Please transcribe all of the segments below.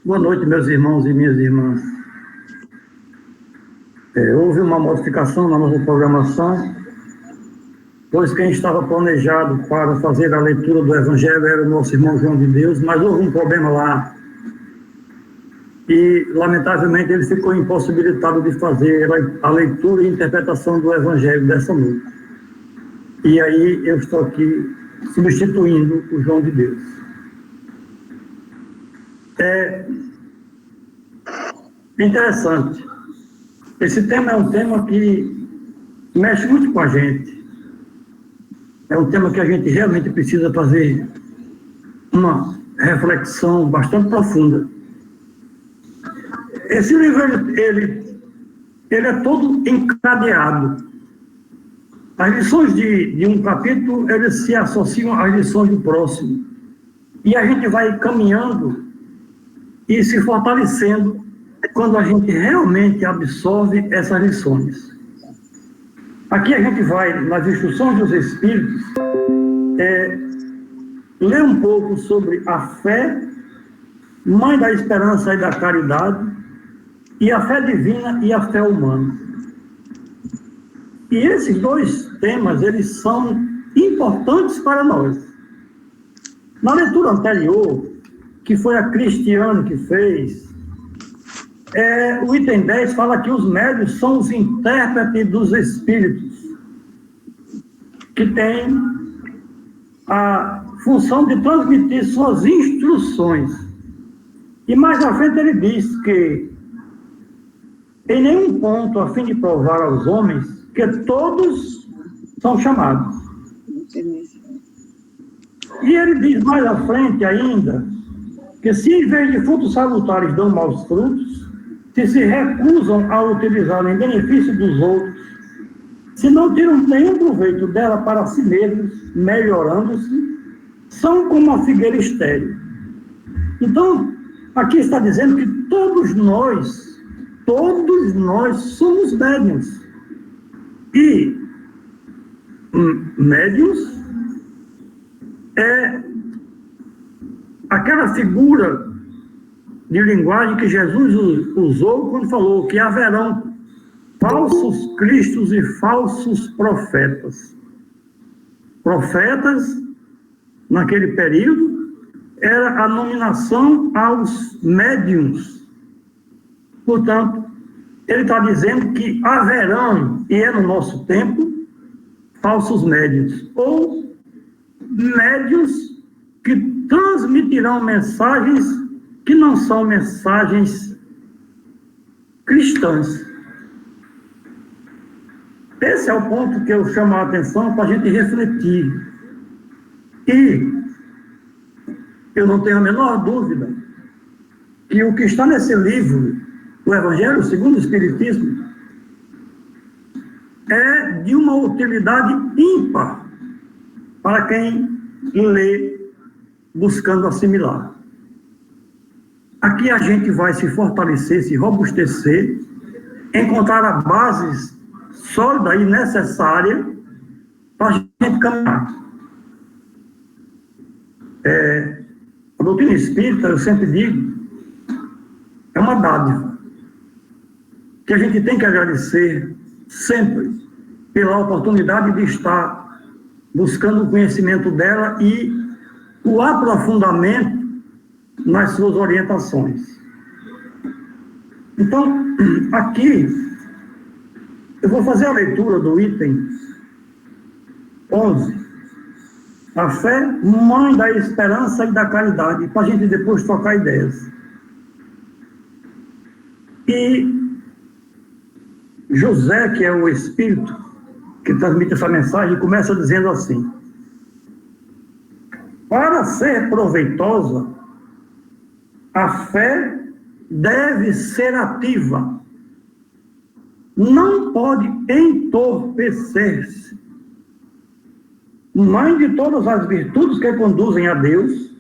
Boa noite, meus irmãos e minhas irmãs. Houve uma modificação na nossa programação, pois quem estava planejado para fazer a leitura do Evangelho era o nosso irmão João de Deus, mas houve um problema lá. E, lamentavelmente, ele ficou impossibilitado de fazer a leitura e interpretação do Evangelho dessa noite. E aí eu estou aqui substituindo o João de Deus. É interessante. Esse tema é um tema que mexe muito com a gente. É um tema que a gente realmente precisa fazer uma reflexão bastante profunda. Esse livro, ele é todo encadeado. As lições de um capítulo, eles se associam às lições do próximo. E a gente vai caminhando e se fortalecendo quando a gente realmente absorve essas lições. Aqui a gente vai, nas instruções dos Espíritos, ler um pouco sobre a fé, mãe da esperança e da caridade, e a fé divina e a fé humana. E esses dois temas, eles são importantes para nós. Na leitura anterior, que foi a Cristiane que fez, o item 10 fala que os médiuns são os intérpretes dos espíritos, que têm a função de transmitir suas instruções. E mais à frente ele diz que em nenhum ponto, a fim de provar aos homens que todos são chamados. E ele diz mais à frente ainda que se em vez de frutos salutares dão maus frutos, se recusam a utilizar em benefício dos outros, se não tiram nenhum proveito dela para si mesmos, melhorando-se, são como a figueira estéril. Então, aqui está dizendo que todos nós somos médiuns. E médiuns é aquela figura de linguagem que Jesus usou quando falou que haverão falsos cristos e falsos profetas. Profetas, naquele período, era a nominação aos médiuns. Portanto, ele está dizendo que haverão, e é no nosso tempo, falsos médiuns, ou médiuns que transmitirão mensagens que não são mensagens cristãs. Esse é o ponto que eu chamo a atenção para a gente refletir. E eu não tenho a menor dúvida que o que está nesse livro, o Evangelho segundo o Espiritismo, é de uma utilidade ímpar para quem lê buscando assimilar. Aqui a gente vai se fortalecer, se robustecer, encontrar a base sólida e necessária para a gente caminhar. A doutrina espírita, eu sempre digo, é uma dádiva que a gente tem que agradecer sempre pela oportunidade de estar buscando o conhecimento dela e o aprofundamento nas suas orientações. Então, aqui, eu vou fazer a leitura do item 11. A fé, mãe da esperança e da caridade, para a gente depois trocar ideias. E José, que é o espírito que transmite essa mensagem, começa dizendo assim: para ser proveitosa, a fé deve ser ativa, não pode entorpecer-se. Mãe de todas as virtudes que conduzem a Deus,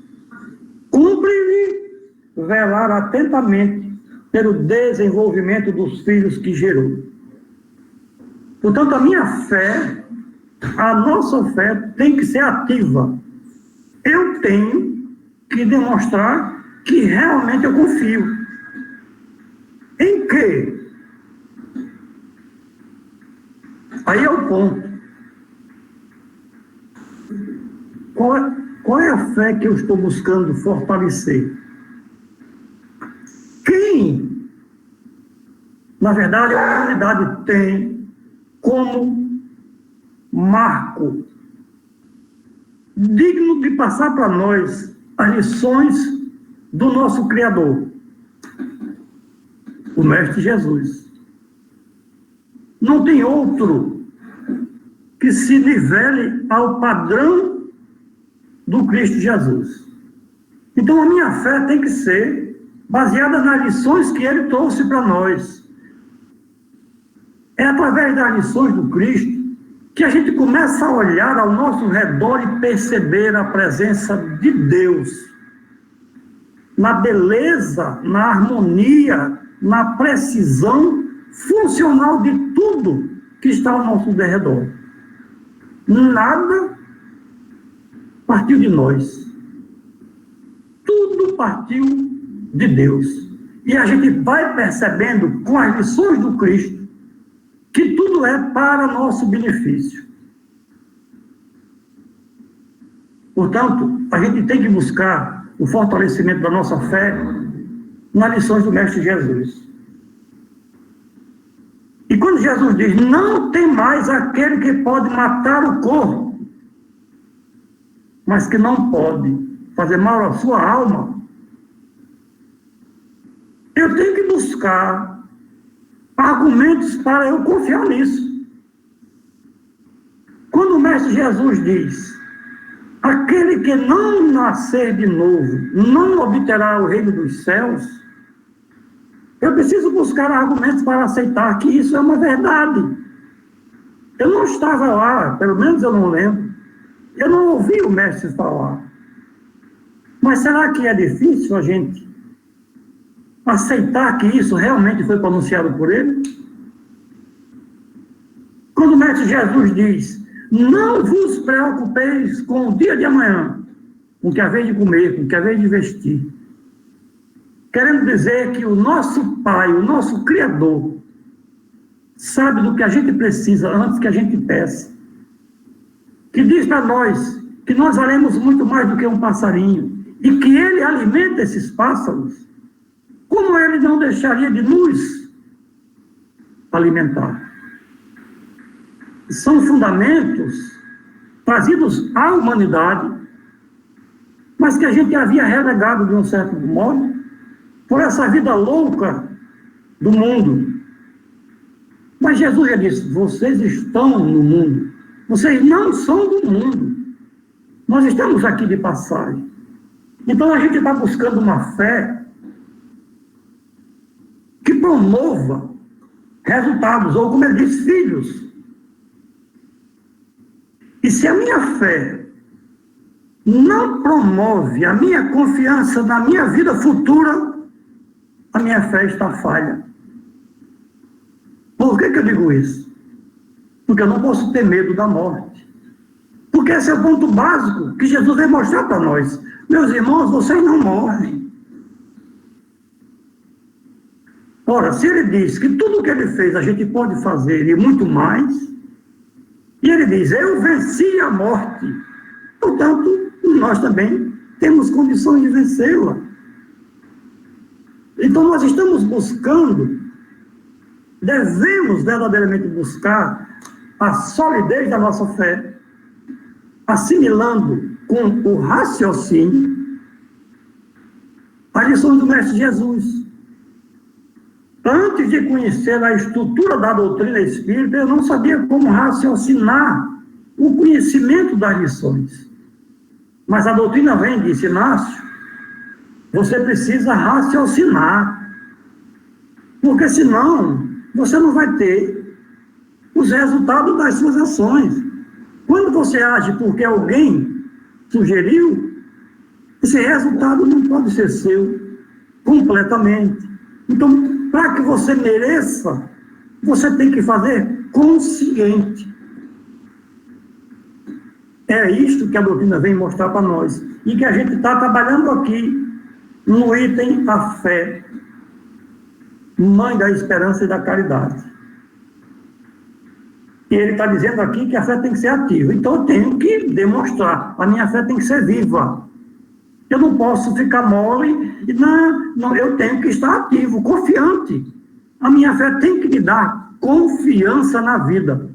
cumpre-lhe velar atentamente pelo desenvolvimento dos filhos que gerou. Portanto, a minha fé, a nossa fé tem que ser ativa. Eu tenho que demonstrar que realmente eu confio. Em quê? Aí é o ponto. Qual é a fé que eu estou buscando fortalecer? Quem, na verdade, a humanidade tem como marco digno de passar para nós as lições do nosso Criador, o Mestre Jesus. Não tem outro que se nivele ao padrão do Cristo Jesus. Então a minha fé tem que ser baseada nas lições que ele trouxe para nós. É através das lições do Cristo que a gente começa a olhar ao nosso redor e perceber a presença de Deus na beleza, na harmonia, na precisão funcional de tudo que está ao nosso derredor. Nada partiu de nós. Tudo partiu de Deus. E a gente vai percebendo com as lições do Cristo que tudo é para nosso benefício. Portanto, a gente tem que buscar o fortalecimento da nossa fé nas lições do Mestre Jesus. E quando Jesus diz, não tem mais aquele que pode matar o corpo, mas que não pode fazer mal à sua alma, eu tenho que buscar argumentos para eu confiar nisso. Quando o Mestre Jesus diz, aquele que não nascer de novo, não obterá o reino dos céus, eu preciso buscar argumentos para aceitar que isso é uma verdade. Eu não estava lá, pelo menos eu não lembro. Eu não ouvi o Mestre falar. Mas será que é difícil a gente aceitar que isso realmente foi pronunciado por ele? Quando o Mestre Jesus diz, não vos preocupeis com o dia de amanhã, com o que haver de comer, com o que haver de vestir. Querendo dizer que o nosso Pai, o nosso Criador, sabe do que a gente precisa antes que a gente peça. Que diz para nós que nós valemos muito mais do que um passarinho e que Ele alimenta esses pássaros. Como Ele não deixaria de nos alimentar? São fundamentos trazidos à humanidade, mas que a gente havia relegado de um certo modo por essa vida louca do mundo. Mas Jesus já disse, vocês estão no mundo, vocês não são do mundo, nós estamos aqui de passagem. Então a gente está buscando uma fé que promova resultados, ou como ele diz, filhos. E se a minha fé não promove a minha confiança na minha vida futura, a minha fé está falha. Por que eu digo isso? Porque eu não posso ter medo da morte. Porque esse é o ponto básico que Jesus veio mostrar para nós. Meus irmãos, vocês não morrem. Ora, se ele diz que tudo o que ele fez a gente pode fazer e muito mais, e ele diz, eu venci a morte, portanto, nós também temos condições de vencê-la. Então nós estamos buscando, devemos verdadeiramente buscar a solidez da nossa fé, assimilando com o raciocínio as lições do Mestre Jesus. Antes de conhecer a estrutura da doutrina espírita, eu não sabia como raciocinar o conhecimento das lições. Mas a doutrina vem e diz, Inácio, você precisa raciocinar, porque senão você não vai ter os resultados das suas ações. Quando você age porque alguém sugeriu, esse resultado não pode ser seu completamente. Então, para que você mereça, você tem que fazer consciente. É isto que a doutrina vem mostrar para nós. E que a gente está trabalhando aqui no item a fé, mãe da esperança e da caridade. E ele está dizendo aqui que a fé tem que ser ativa. Então eu tenho que demonstrar, a minha fé tem que ser viva. Eu não posso ficar mole, não, eu tenho que estar ativo, confiante. A minha fé tem que me dar confiança na vida.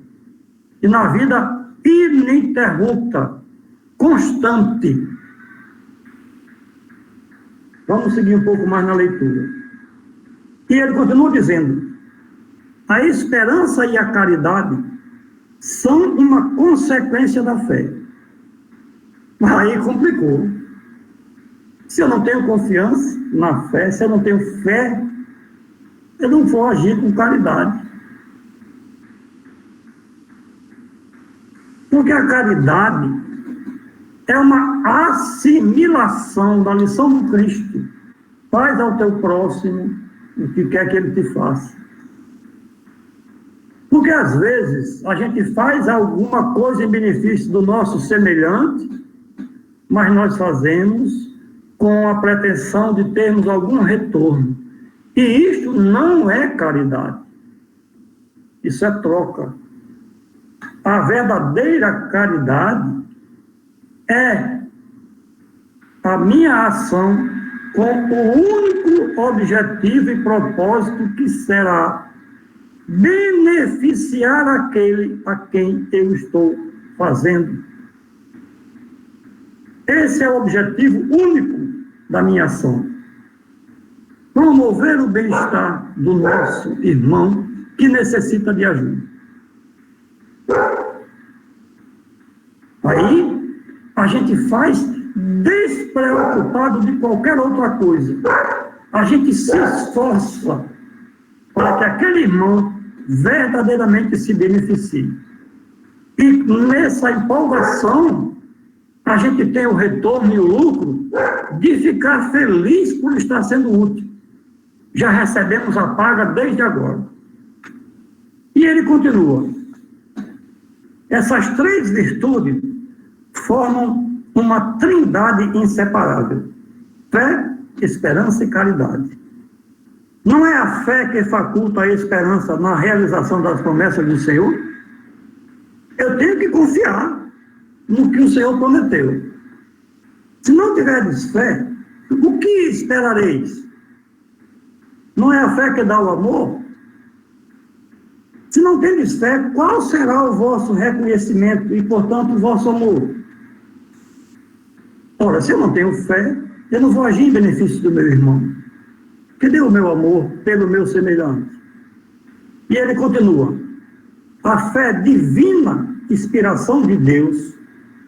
E na vida ininterrupta, constante. Vamos seguir um pouco mais na leitura. E ele continua dizendo: a esperança e a caridade são uma consequência da fé. Aí complicou. Se eu não tenho confiança na fé, se eu não tenho fé, eu não vou agir com caridade. Porque a caridade é uma assimilação da lição do Cristo. Faz ao teu próximo o que quer que ele te faça. Porque às vezes a gente faz alguma coisa em benefício do nosso semelhante, mas nós fazemos com a pretensão de termos algum retorno. E isto não é caridade. Isso é troca. A verdadeira caridade é a minha ação com o único objetivo e propósito que será beneficiar aquele a quem eu estou fazendo. Esse é o objetivo único da minha ação. Promover o bem-estar do nosso irmão que necessita de ajuda. Aí, a gente faz despreocupado de qualquer outra coisa. A gente se esforça para que aquele irmão verdadeiramente se beneficie. E nessa empolgação, a gente tem o retorno e o lucro de ficar feliz por estar sendo útil. Já recebemos a paga desde agora. E ele continua. Essas três virtudes formam uma trindade inseparável: fé, esperança e caridade. Não é a fé que faculta a esperança na realização das promessas do Senhor? Eu tenho que confiar no que o Senhor prometeu. Se não tiverdes fé, o que esperareis? Não é a fé que dá o amor? Se não tendes fé, qual será o vosso reconhecimento e, portanto, o vosso amor? Ora, se eu não tenho fé, eu não vou agir em benefício do meu irmão. Cadê o meu amor pelo meu semelhante? E ele continua: a fé divina, inspiração de Deus,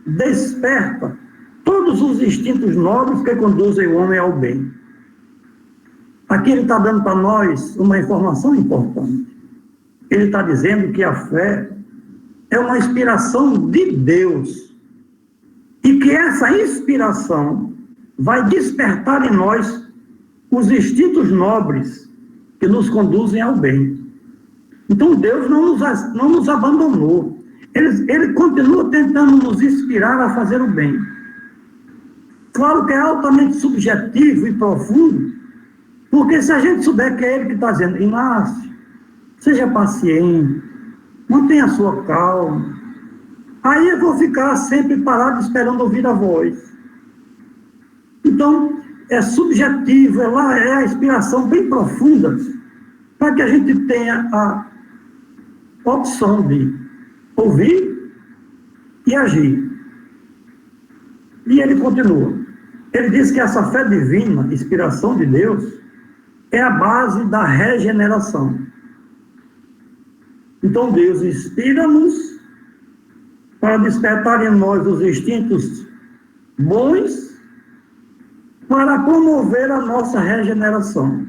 desperta todos os instintos nobres que conduzem o homem ao bem. Aqui ele está dando para nós uma informação importante. Ele está dizendo que a fé é uma inspiração de Deus e que essa inspiração vai despertar em nós os instintos nobres que nos conduzem ao bem. Então Deus não nos abandonou. Ele continua tentando nos inspirar a fazer o bem. Claro que é altamente subjetivo e profundo, porque se a gente souber que é ele que está dizendo: Inácio, seja paciente, mantenha a sua calma, aí eu vou ficar sempre parado esperando ouvir a voz. Então, é subjetivo, é a inspiração bem profunda, para que a gente tenha a opção de ouvir e agir. E ele continua. Ele diz que essa fé divina, inspiração de Deus, é a base da regeneração. Então Deus inspira-nos para despertar em nós os instintos bons, para promover a nossa regeneração.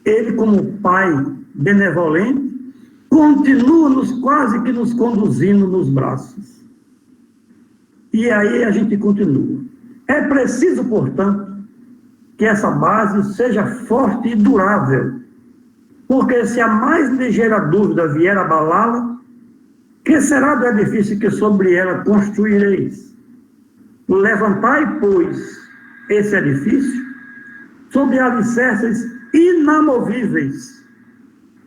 Ele, como Pai benevolente, continua quase que nos conduzindo nos braços. E aí a gente continua. É preciso, portanto, que essa base seja forte e durável, porque se a mais ligeira dúvida vier abalá-la, que será do edifício que sobre ela construireis? Levantai, pois, esse edifício sobre alicerces inamovíveis,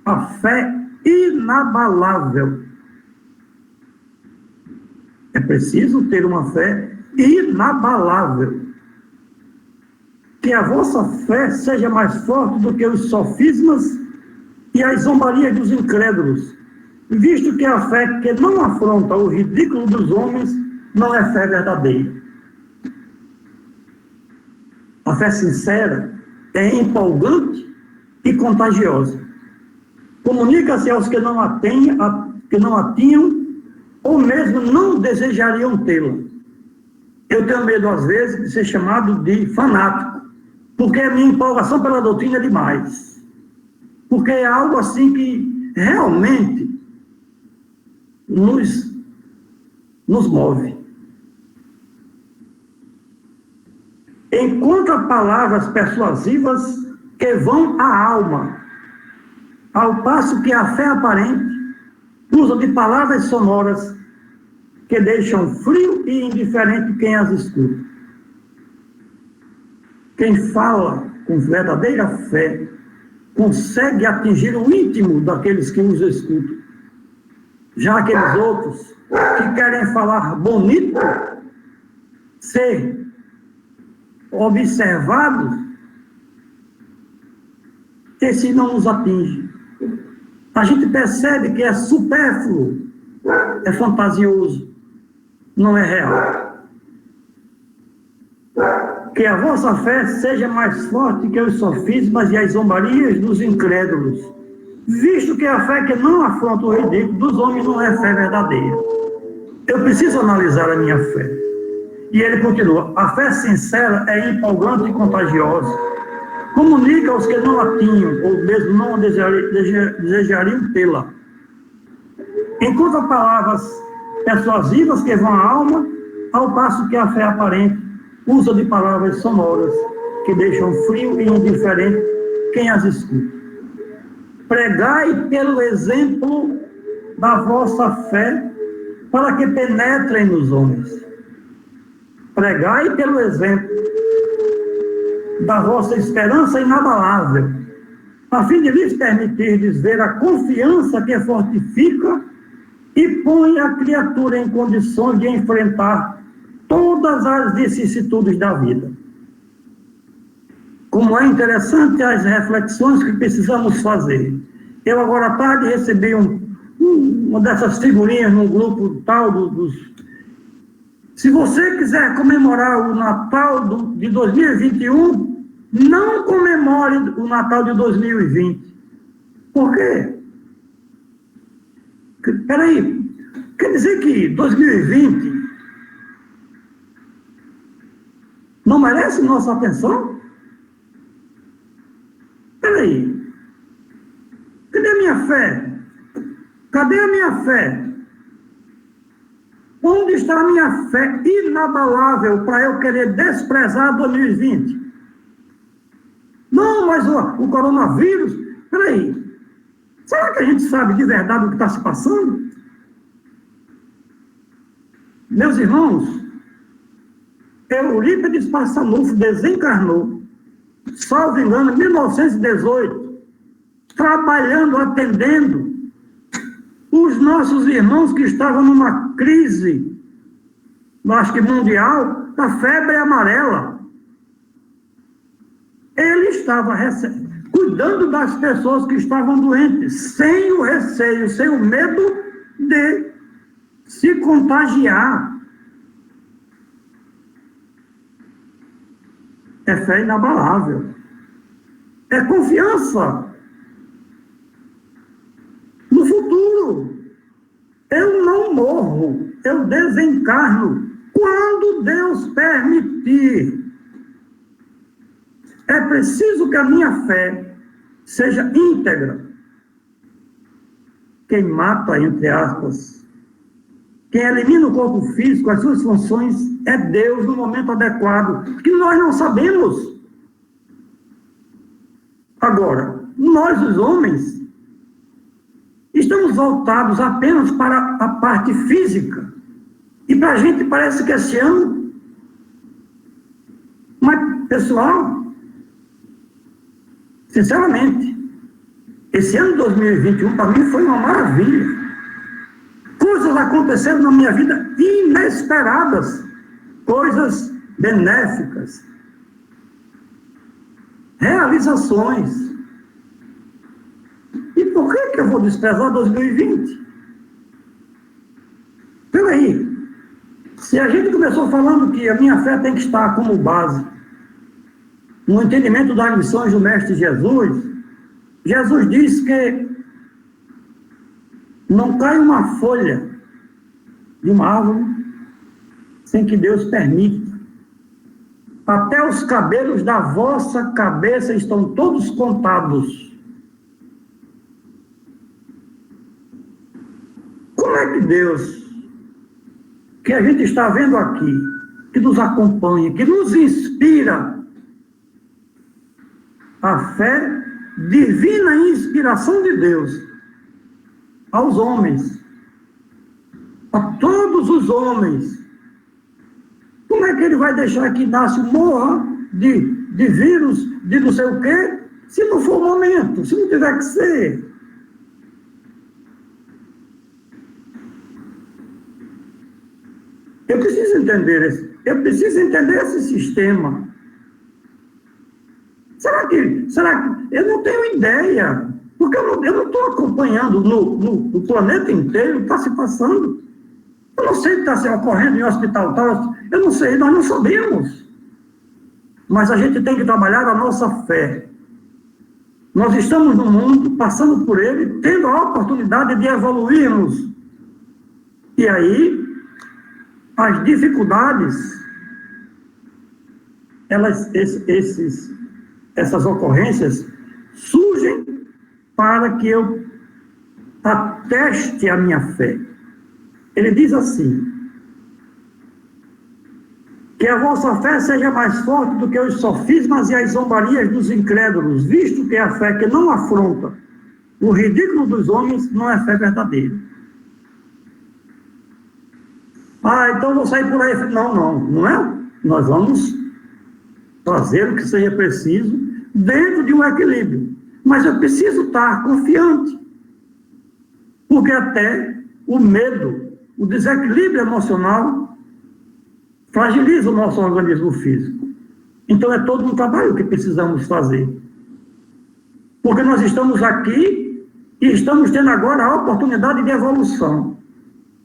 a fé inabalável. É preciso ter uma fé inabalável. Que a vossa fé seja mais forte do que os sofismas e as zombarias dos incrédulos, visto que a fé que não afronta o ridículo dos homens não é fé verdadeira. A fé sincera é empolgante e contagiosa. Comunica-se aos que não a tinham ou mesmo não desejariam tê-la. Eu tenho medo, às vezes, de ser chamado de fanático, porque a minha empolgação pela doutrina é demais. Porque é algo assim que realmente nos move. Encontra palavras persuasivas que vão à alma, ao passo que a fé aparente usa de palavras sonoras que deixam frio e indiferente quem as escuta. Quem fala com verdadeira fé consegue atingir o íntimo daqueles que os escutam. Já aqueles outros que querem falar bonito, ser observados, esse não nos atinge. A gente percebe que é supérfluo, é fantasioso, não é real. Que a vossa fé seja mais forte que os sofismas e as zombarias dos incrédulos, visto que a fé que não afronta o ridículo dos homens não é fé verdadeira. Eu preciso analisar a minha fé. E ele continua: a fé sincera é empolgante e contagiosa. Comunica aos que não a tinham, ou mesmo não desejariam tê-la. Encontra palavras persuasivas que vão à alma, ao passo que a fé aparente usa de palavras sonoras que deixam frio e indiferente quem as escuta. Pregai pelo exemplo da vossa fé para que penetrem nos homens. Pregai pelo exemplo da vossa esperança inabalável, a fim de lhes permitirdes ver a confiança que fortifica e põe a criatura em condições de enfrentar todas as vicissitudes da vida. Como é interessante as reflexões que precisamos fazer. Eu agora à tarde recebi uma dessas figurinhas num grupo tal dos... Se você quiser comemorar o Natal de 2021, não comemore o Natal de 2020. Por quê? Peraí, quer dizer que 2020 não merece nossa atenção? Peraí, cadê a minha fé? Cadê a minha fé? Onde está a minha fé inabalável para eu querer desprezar 2020? Não, mas o coronavírus... Peraí, será que a gente sabe de verdade o que está se passando? Meus irmãos, Eurípides Passanufo desencarnou, salvo engano, em 1918, trabalhando, atendendo os nossos irmãos que estavam numa crise, acho que mundial, da febre amarela. Ele estava cuidando das pessoas que estavam doentes, sem o receio, sem o medo de se contagiar. É fé inabalável. É confiança no futuro. Eu não morro, eu desencarno quando Deus permitir. É preciso que a minha fé seja íntegra. Quem mata, entre aspas, quem elimina o corpo físico, as suas funções, é Deus no momento adequado, que nós não sabemos. Agora, nós, os homens, estamos voltados apenas para a parte física. E para a gente parece que esse ano... Mas Pessoal, sinceramente, esse ano de 2021 para mim foi uma maravilha. Coisas aconteceram na minha vida inesperadas, coisas benéficas, realizações. E por que eu vou desprezar 2020? Peraí, se a gente começou falando que a minha fé tem que estar como base no entendimento das missões do Mestre Jesus, Jesus diz que não cai uma folha de uma árvore sem que Deus permita. Até os cabelos da vossa cabeça estão todos contados. Como é que Deus, que a gente está vendo aqui, que nos acompanha, que nos inspira, a fé, divina inspiração de Deus, aos homens, a todos os homens, como é que ele vai deixar que nasce morra de vírus, de não sei o quê, se não for o momento, se não tiver que ser? Eu preciso entender esse sistema. Será que eu não tenho ideia? Porque eu não estou acompanhando no planeta inteiro o que está se passando. Eu não sei o que está se ocorrendo em hospital tal. Eu não sei, nós não sabemos. Mas a gente tem que trabalhar a nossa fé. Nós estamos no mundo, passando por ele, tendo a oportunidade de evoluirmos. E aí, as dificuldades, essas ocorrências surgem para que eu ateste a minha fé. Ele diz assim: que a vossa fé seja mais forte do que os sofismas e as zombarias dos incrédulos, visto que a fé que não afronta o ridículo dos homens não é fé verdadeira. Então vou sair por aí. Não é. Nós vamos fazer o que seja preciso dentro de um equilíbrio. Mas eu preciso estar confiante. Porque até o medo, o desequilíbrio emocional fragiliza o nosso organismo físico. Então é todo um trabalho que precisamos fazer. Porque nós estamos aqui e estamos tendo agora a oportunidade de evolução.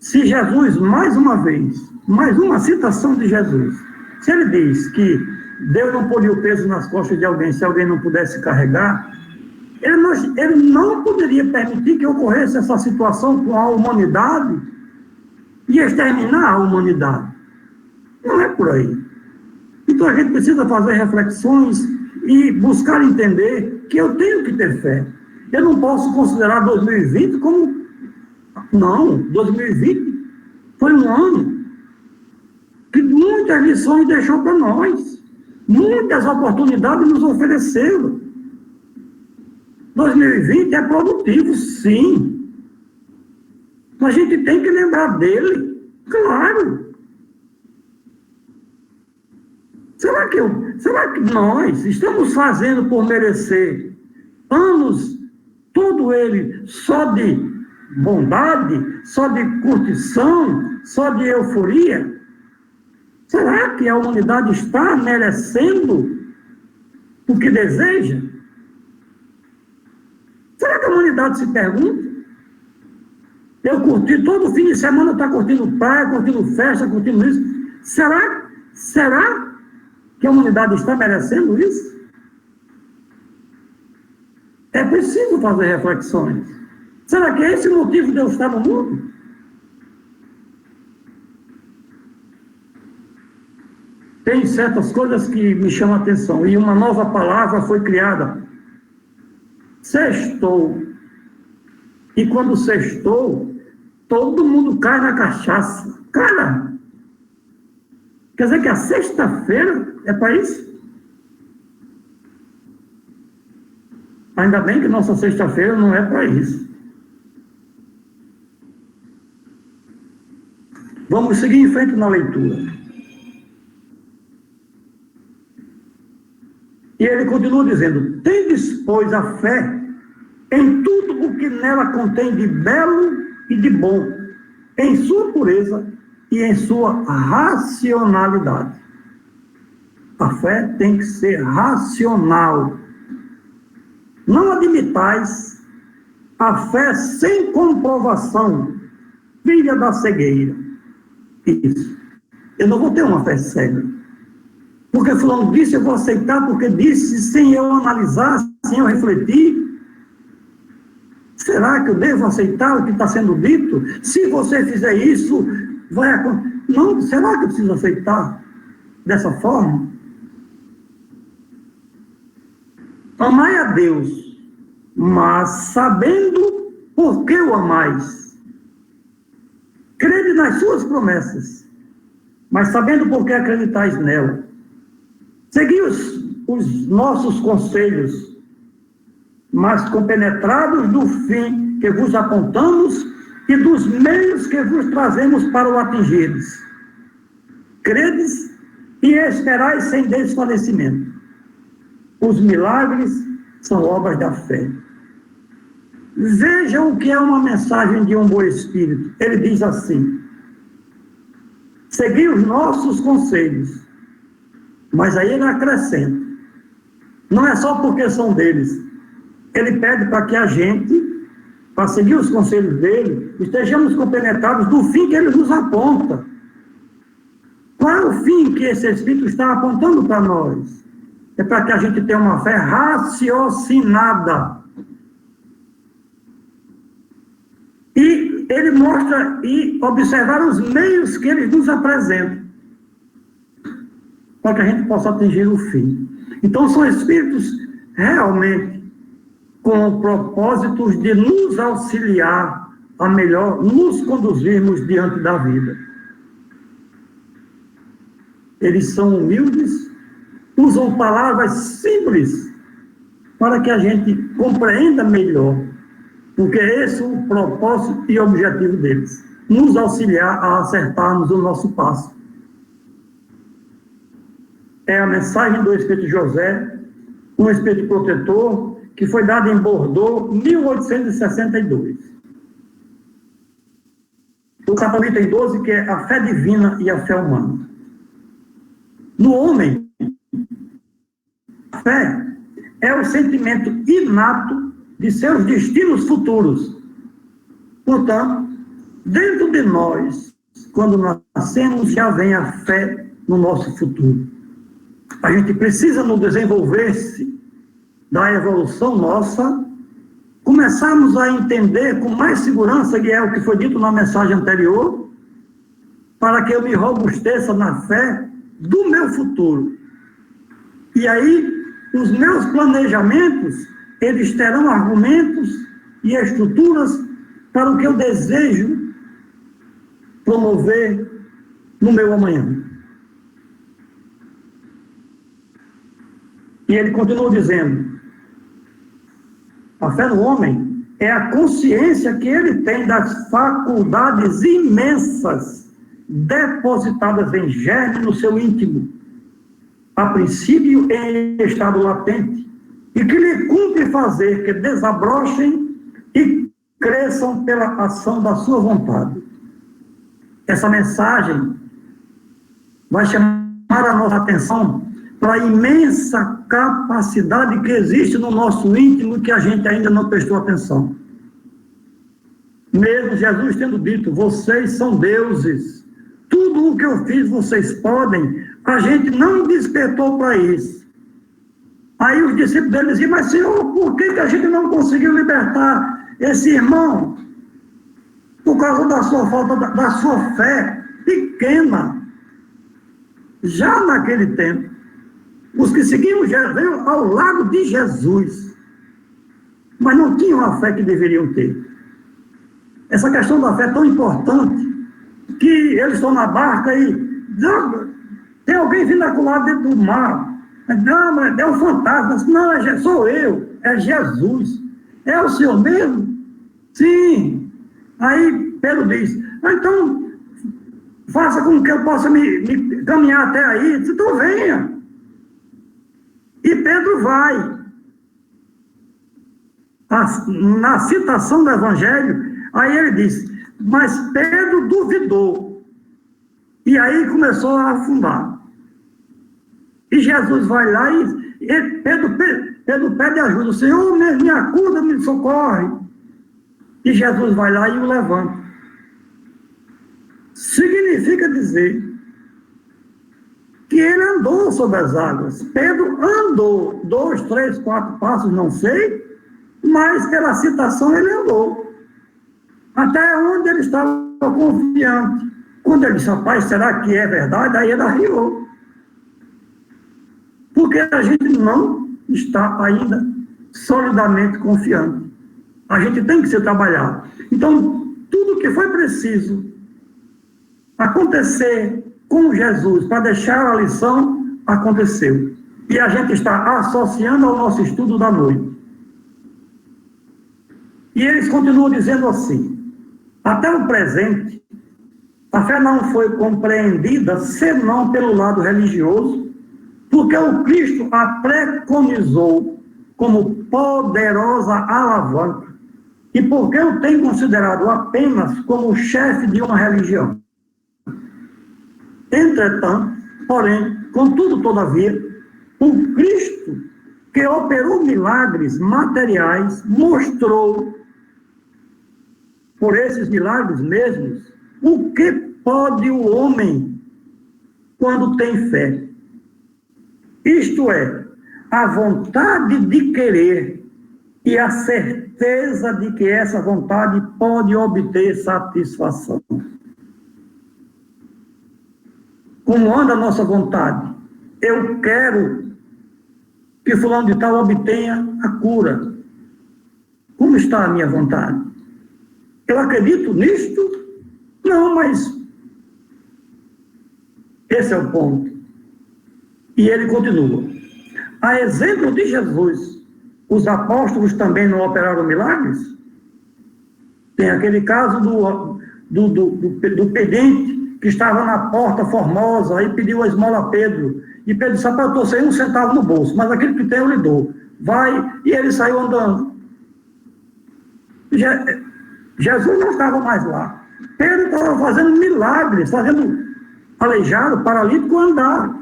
Se Jesus, mais uma vez, mais uma citação de Jesus, se ele diz que Deus não poria o peso nas costas de alguém se alguém não pudesse carregar, ele não poderia permitir que ocorresse essa situação com a humanidade e exterminar a humanidade. Não é por aí. Então a gente precisa fazer reflexões e buscar entender que eu tenho que ter fé. Eu não posso considerar 2020 como... Não, 2020 foi um ano que muitas lições deixou para nós. Muitas oportunidades nos ofereceram. 2020 é produtivo, sim. Mas a gente tem que lembrar dele, claro. Será que nós estamos fazendo por merecer anos, todo ele, só de bondade, só de curtição, só de euforia? Será que a humanidade está merecendo o que deseja? Será que a humanidade se pergunta? Eu curti todo fim de semana, está curtindo praia, curtindo festa, curtindo isso. Será que a humanidade está merecendo isso? É preciso fazer reflexões. Será que é esse o motivo de eu estar no mundo? Tem certas coisas que me chamam a atenção. E uma nova palavra foi criada. Sextou. E quando sextou, todo mundo cai na cachaça. Cara, quer dizer que a sexta-feira é para isso? Ainda bem que nossa sexta-feira não é para isso. Vamos seguir em frente na leitura. ele continua dizendo: tendes, pois, a fé em tudo o que nela contém de belo e de bom, em sua pureza e em sua racionalidade. A fé tem que ser racional. Não admitais a fé sem comprovação, filha da cegueira. Isso. Eu não vou ter uma fé cega. Porque fulano disse, eu vou aceitar porque disse, sem eu analisar, sem eu refletir. Será que eu devo aceitar o que está sendo dito? Se você fizer isso, vai acontecer. Não, será que eu preciso aceitar dessa forma? Amai a Deus, mas sabendo por que o amais. Crede nas suas promessas, mas sabendo por que acreditais nela. Segui os nossos conselhos, mas compenetrados do fim que vos apontamos e dos meios que vos trazemos para o atingirdes. Credes e esperais sem desfalecimento. Os milagres são obras da fé. Vejam o que é uma mensagem de um bom espírito. Ele diz assim: segui os nossos conselhos, mas aí ele acrescenta, não é só porque são deles. Ele pede para que a gente, para seguir os conselhos dele, estejamos compenetrados do fim que ele nos aponta. Qual é o fim que esse Espírito está apontando para nós? É para que a gente tenha uma fé raciocinada. E ele mostra e observar os meios que ele nos apresenta, para que a gente possa atingir o fim. Então, são Espíritos realmente com propósitos de nos auxiliar a melhor nos conduzirmos diante da vida. Eles são humildes, usam palavras simples para que a gente compreenda melhor, porque esse é o propósito e objetivo deles, nos auxiliar a acertarmos o nosso passo. É a mensagem do Espírito José, um Espírito protetor, que foi dado em Bordeaux, 1862. O capítulo item 12, que é a fé divina e a fé humana. No homem, a fé é o sentimento inato de seus destinos futuros. Portanto, dentro de nós, quando nascemos, já vem a fé no nosso futuro. A gente precisa, no desenvolver-se da evolução nossa, começarmos a entender com mais segurança, que é o que foi dito na mensagem anterior, para que eu me robusteça na fé do meu futuro. E aí, os meus planejamentos, eles terão argumentos e estruturas para o que eu desejo promover no meu amanhã. E ele continua dizendo: a fé no homem é a consciência que ele tem das faculdades imensas depositadas em germe no seu íntimo, a princípio em estado latente, e que lhe cumpre fazer que desabrochem e cresçam pela ação da sua vontade. Essa mensagem vai chamar a nossa atenção para a imensa capacidade que existe no nosso íntimo e que a gente ainda não prestou atenção. Mesmo Jesus tendo dito: vocês são deuses, tudo o que eu fiz vocês podem, a gente não despertou para isso. Aí os discípulos dele diziam: mas Senhor, por que a gente não conseguiu libertar esse irmão? Por causa da sua falta, da sua fé pequena. Já naquele tempo, os que seguiam Jesus veio ao lado de Jesus, mas não tinham a fé que deveriam ter. Essa questão da fé é tão importante que eles estão na barca e tem alguém vindo acolá dentro do mar. Não, mas é um fantasma. Não, sou eu, é Jesus. É o Senhor mesmo? Sim. Aí Pedro diz: então faça com que eu possa me caminhar até aí. Então venha. E Pedro vai. Na citação do Evangelho, aí ele diz, mas Pedro duvidou. E aí começou a afundar. E Jesus vai lá e Pedro pede ajuda. Senhor, me acuda, me socorre. E Jesus vai lá e o levanta. Significa dizer que ele andou sobre as águas. Pedro andou 2, 3, 4 passos, não sei, mas pela citação ele andou. Até onde ele estava confiante. Quando ele disse, rapaz, será que é verdade? Aí ele arriou. Porque a gente não está ainda solidamente confiante. A gente tem que se trabalhar. Então, tudo que foi preciso acontecer com Jesus para deixar a lição, aconteceu. E a gente está associando ao nosso estudo da noite. E eles continuam dizendo assim, até o presente, a fé não foi compreendida senão pelo lado religioso, porque o Cristo a preconizou como poderosa alavanca e porque o tem considerado apenas como chefe de uma religião. Entretanto, porém, contudo, todavia, o Cristo que operou milagres materiais mostrou, por esses milagres mesmos, o que pode o homem quando tem fé. Isto é, a vontade de querer e a certeza de que essa vontade pode obter satisfação. Como anda a nossa vontade? Eu quero que fulano de tal obtenha a cura. Como está a minha vontade? Eu acredito nisto? Não, mas esse é o ponto. E ele continua. A exemplo de Jesus, os apóstolos também não operaram milagres? Tem aquele caso do pedinte que estava na porta formosa e pediu a esmola a Pedro. E Pedro disse, eu estou sem 1 centavo no bolso, mas aquele que tem eu lhe dou. Vai, e ele saiu andando. Jesus não estava mais lá. Pedro estava fazendo milagres, fazendo aleijado, paralítico andar.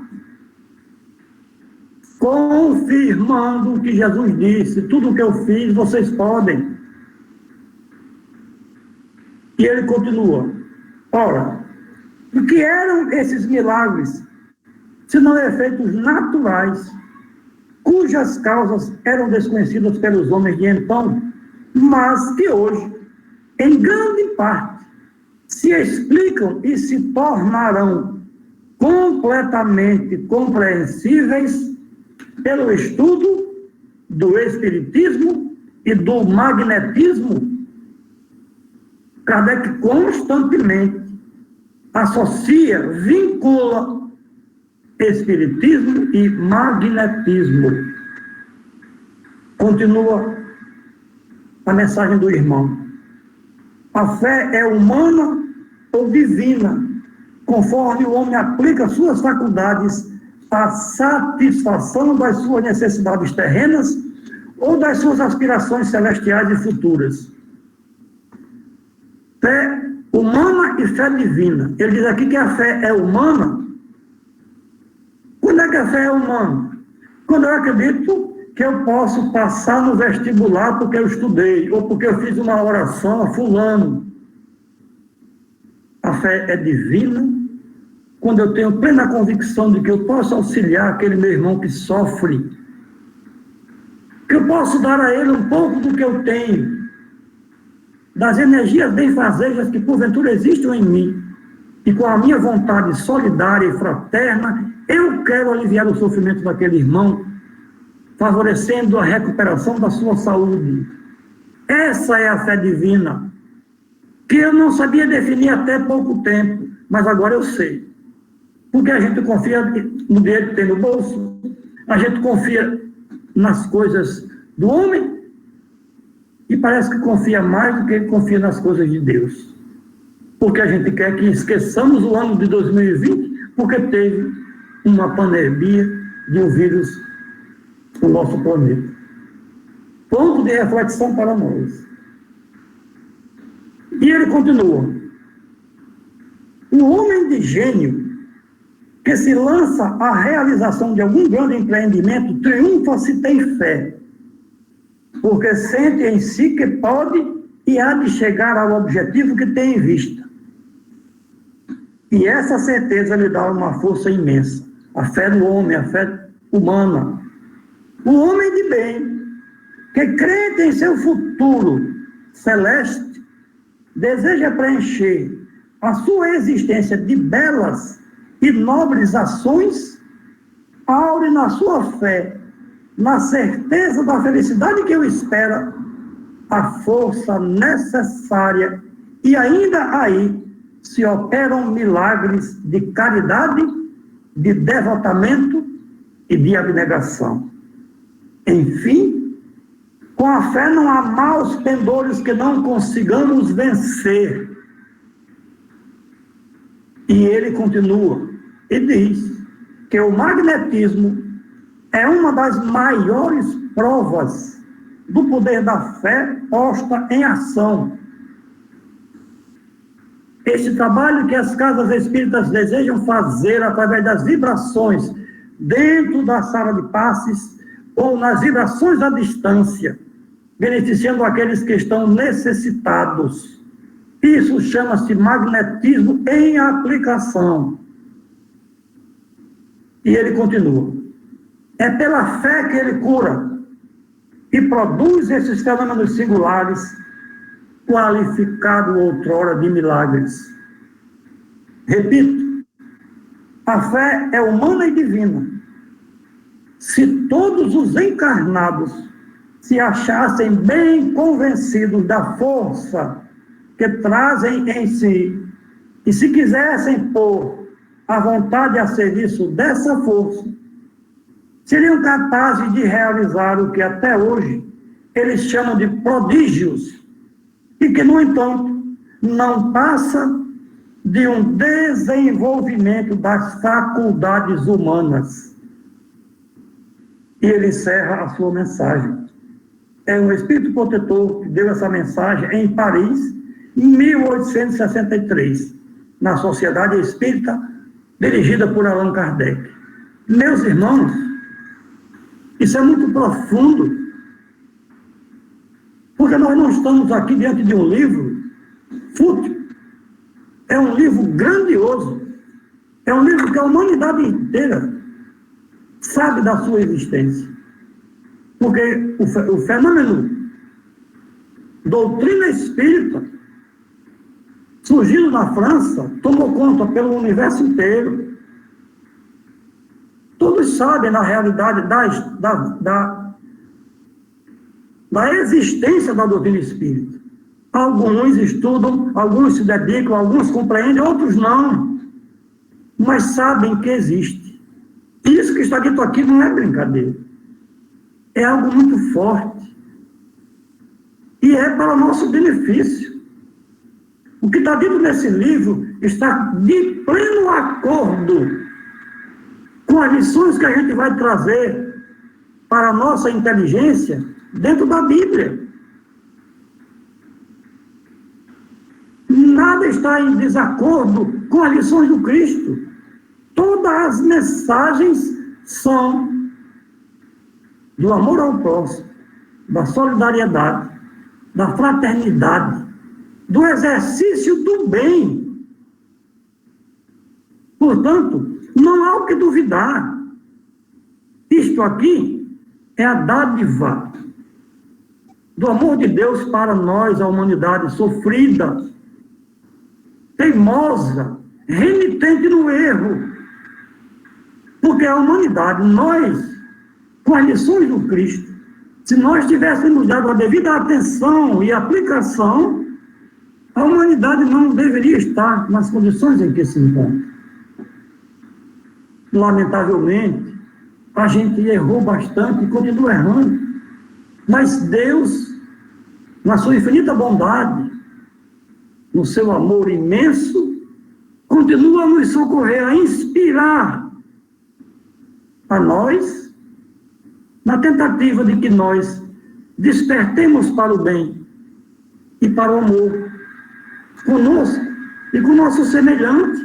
Confirmando o que Jesus disse, tudo o que eu fiz, vocês podem. E ele continua. Ora, o que eram esses milagres, se não efeitos naturais, cujas causas eram desconhecidas pelos homens de então, mas que hoje, em grande parte, se explicam e se tornarão completamente compreensíveis pelo estudo do espiritismo e do magnetismo. Kardec constantemente associa, vincula espiritismo e magnetismo. Continua a mensagem do irmão. A fé é humana ou divina, conforme o homem aplica suas faculdades à satisfação das suas necessidades terrenas ou das suas aspirações celestiais e futuras. Fé humana e fé divina. Ele diz aqui que a fé é humana. Quando é que a fé é humana? Quando eu acredito que eu posso passar no vestibular porque eu estudei, ou porque eu fiz uma oração a fulano. A fé é divina quando eu tenho plena convicção de que eu posso auxiliar aquele meu irmão que sofre, que eu posso dar a ele um pouco do que eu tenho, das energias benfazejas que porventura existem em mim, e com a minha vontade solidária e fraterna, eu quero aliviar o sofrimento daquele irmão, favorecendo a recuperação da sua saúde. Essa é a fé divina, que eu não sabia definir até pouco tempo, mas agora eu sei. Porque a gente confia no dinheiro que tem no bolso, a gente confia nas coisas do homem, e parece que confia mais do que confia nas coisas de Deus. Porque a gente quer que esqueçamos o ano de 2020, porque teve uma pandemia de um vírus o nosso planeta. Ponto de reflexão para nós. E ele continua: o homem de gênio que se lança à realização de algum grande empreendimento triunfa se tem fé, porque sente em si que pode e há de chegar ao objetivo que tem em vista. E essa certeza lhe dá uma força imensa. A fé do homem, a fé humana. O homem de bem, que crente em seu futuro celeste, deseja preencher a sua existência de belas e nobres ações, aure na sua fé, na certeza da felicidade que o espera, a força necessária, e ainda aí se operam milagres de caridade, de devotamento e de abnegação. Enfim, com a fé não há maus pendores que não consigamos vencer. E ele continua e diz que o magnetismo é uma das maiores provas do poder da fé posta em ação. Este trabalho que as casas espíritas desejam fazer através das vibrações dentro da sala de passes ou nas vibrações à distância, beneficiando aqueles que estão necessitados. Isso chama-se magnetismo em aplicação. E ele continua: é pela fé que ele cura e produz esses fenômenos singulares, qualificado outrora de milagres. Repito, a fé é humana e divina. Se todos os encarnados se achassem bem convencidos da força que trazem em si, e se quisessem pôr a vontade a serviço dessa força, seriam capazes de realizar o que até hoje eles chamam de prodígios, e que, no entanto, não passa de um desenvolvimento das faculdades humanas. E ele encerra a sua mensagem. É um espírito protetor que deu essa mensagem em Paris, em 1863, na Sociedade Espírita, dirigida por Allan Kardec. Meus irmãos, isso é muito profundo, porque nós não estamos aqui diante de um livro fútil. É um livro grandioso. É um livro que a humanidade inteira sabe da sua existência. Porque o fenômeno doutrina espírita, surgindo na França, tomou conta pelo universo inteiro. Todos sabem, na realidade, da existência da doutrina espírita. Alguns estudam, alguns se dedicam, alguns compreendem, outros não. Mas sabem que existe. Isso que está dito aqui não é brincadeira. É algo muito forte. E é para o nosso benefício. O que está dito nesse livro está de pleno acordo com as lições que a gente vai trazer para a nossa inteligência dentro da Bíblia. Nada está em desacordo com as lições do Cristo. Todas as mensagens são do amor ao próximo, da solidariedade, da fraternidade, do exercício do bem. Portanto, não há o que duvidar. Isto aqui é a dádiva do amor de Deus para nós, a humanidade sofrida, teimosa, remitente no erro. Porque a humanidade, nós, com as lições do Cristo, se nós tivéssemos dado a devida atenção e aplicação, a humanidade não deveria estar nas condições em que se encontra. Lamentavelmente, a gente errou bastante e continua errando. Mas Deus, na sua infinita bondade, no seu amor imenso, continua a nos socorrer, a inspirar a nós na tentativa de que nós despertemos para o bem e para o amor conosco e com o nosso semelhante.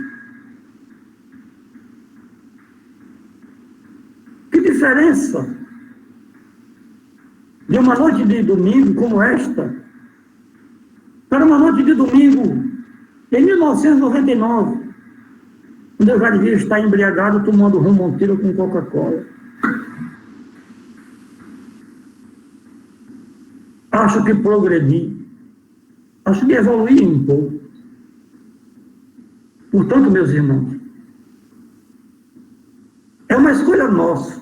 Que diferença de uma noite de domingo como esta para uma noite de domingo em 1999, quando eu já devia estar embriagado tomando rum Monteiro com Coca-Cola. Acho que progredi, acho que evoluí um pouco. Portanto, meus irmãos, é uma escolha nossa.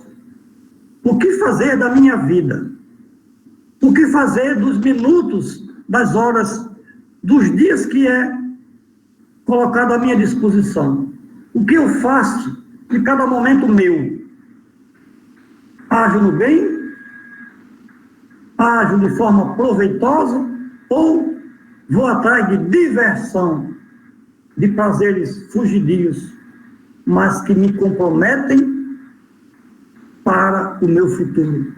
O que fazer da minha vida? O que fazer dos minutos, das horas, dos dias que é colocado à minha disposição? O que eu faço de cada momento meu? Ajo no bem? Ajo de forma proveitosa? Ou vou atrás de diversão, de prazeres fugidios, mas que me comprometem para o meu futuro?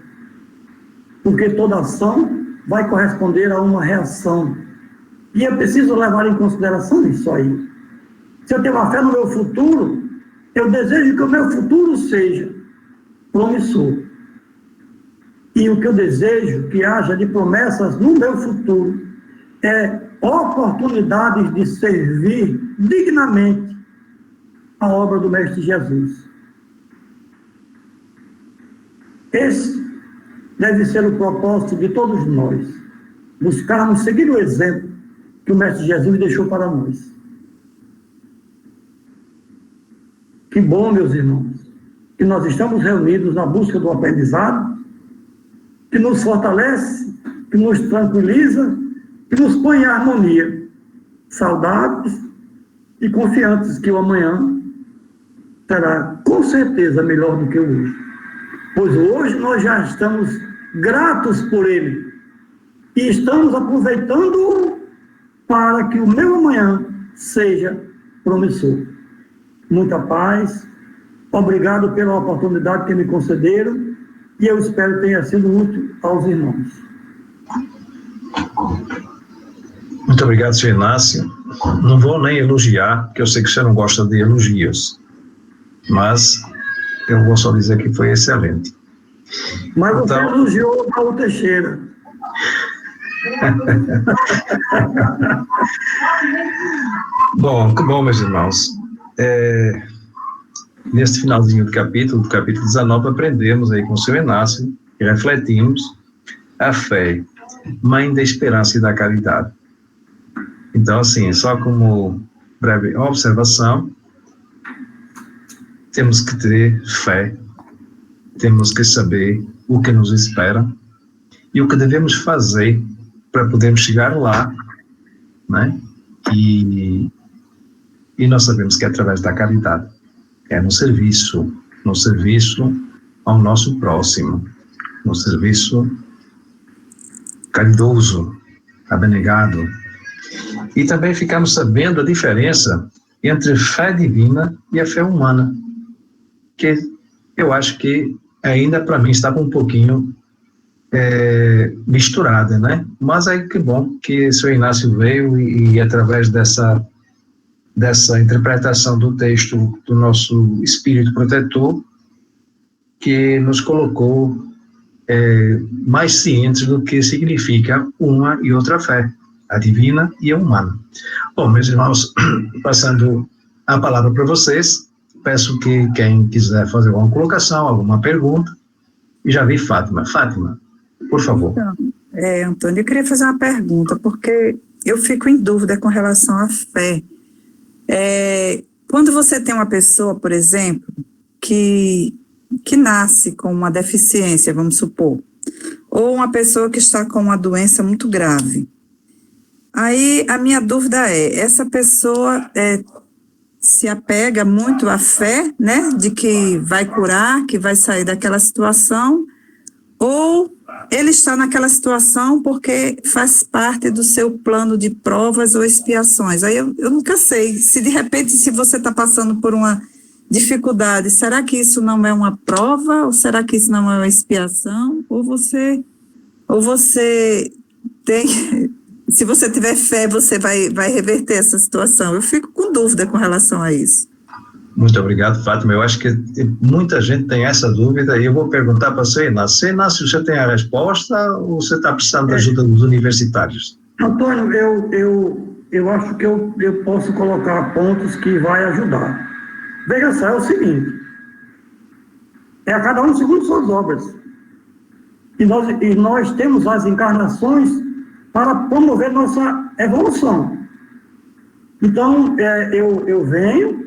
Porque toda ação vai corresponder a uma reação. E é preciso levar em consideração isso aí. Se eu tenho uma fé no meu futuro, eu desejo que o meu futuro seja promissor. E o que eu desejo que haja de promessas no meu futuro é oportunidades de servir dignamente a obra do Mestre Jesus. Esse deve ser o propósito de todos nós, buscarmos seguir o exemplo que o Mestre Jesus deixou para nós. Que bom, meus irmãos, que nós estamos reunidos na busca do aprendizado, que nos fortalece, que nos tranquiliza, que nos põe em harmonia, saudáveis e confiantes que o amanhã será com certeza melhor do que o hoje. Pois hoje nós já estamos gratos por ele e estamos aproveitando para que o meu amanhã seja promissor. Muita paz, obrigado pela oportunidade que me concederam e eu espero que tenha sido útil aos irmãos. Muito obrigado, senhor Inácio. Não vou nem elogiar, porque eu sei que você não gosta de elogios, mas eu vou só dizer que foi excelente. Mas então, você elogiou o Paulo Teixeira. Bom, que bom, meus irmãos. Neste finalzinho do capítulo 19, aprendemos aí com o senhor Inácio e refletimos a fé, mãe da esperança e da caridade. Então, assim, só como breve observação, temos que ter fé, temos que saber o que nos espera e o que devemos fazer para podermos chegar lá, né? E nós sabemos que é através da caridade, é no serviço ao nosso próximo, no serviço caridoso, abnegado. E também ficamos sabendo a diferença entre fé divina e a fé humana, que eu acho que ainda para mim estava um pouquinho misturada, né? Mas aí que bom que o senhor Inácio veio e através dessa interpretação do texto do nosso Espírito Protetor, que nos colocou mais cientes do que significa uma e outra fé, a divina e a humana. Bom, meus irmãos, passando a palavra para vocês, peço que quem quiser fazer alguma colocação, alguma pergunta, e já vi Fátima. Fátima, por favor. Então, Antônio, eu queria fazer uma pergunta, porque eu fico em dúvida com relação à fé. Quando você tem uma pessoa, por exemplo, que nasce com uma deficiência, vamos supor, ou uma pessoa que está com uma doença muito grave, aí a minha dúvida essa pessoa se apega muito à fé, né, de que vai curar, que vai sair daquela situação, ou ele está naquela situação porque faz parte do seu plano de provas ou expiações. Aí eu nunca sei, se de repente, se você está passando por uma dificuldade, será que isso não é uma prova? Ou será que isso não é uma expiação? Ou você tem... Se você tiver fé, você vai reverter essa situação. Eu fico com dúvida com relação a isso. Muito obrigado, Fátima. Eu acho que muita gente tem essa dúvida e eu vou perguntar para você, Inácio. Você, Inácio, você tem a resposta ou você está precisando da ajuda dos universitários? Antônio, eu acho que eu posso colocar pontos que vai ajudar. Veja só, é o seguinte, é a cada um segundo suas obras. E nós temos as encarnações para promover nossa evolução. Então, eu venho